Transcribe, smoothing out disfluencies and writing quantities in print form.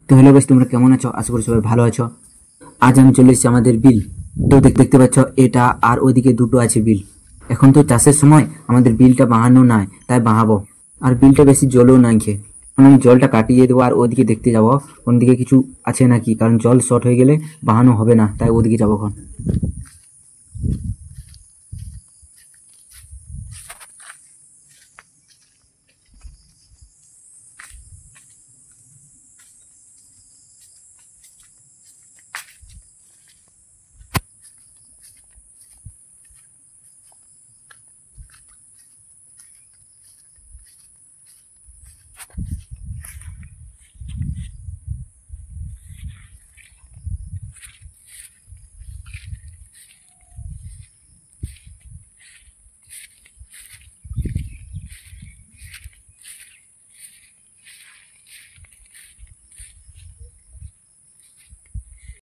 তো hello guys, তোমরা কেমন আছো? আশা করি সবাই ভালো আছো। আজ আমি চলে এসেছি আমাদের বিল। তো দেখতে পাচ্ছ এটা আর ওইদিকে দুটো আছে বিল। এখন তো চাষের সময় আমাদের বিলটা বাঁধানো নাই, তাই বাঁধাবো। আর বিলটা বেশি জলও নাই খেয়ে, এখন আমি জলটা কাটিয়ে দেবো আর ওইদিকে দেখতে যাবো কোন দিকে কিছু আছে নাকি, কারণ জল শর্ট হয়ে গেলে বাঁধানো হবে না, তাই ওদিকে যাবো এখন।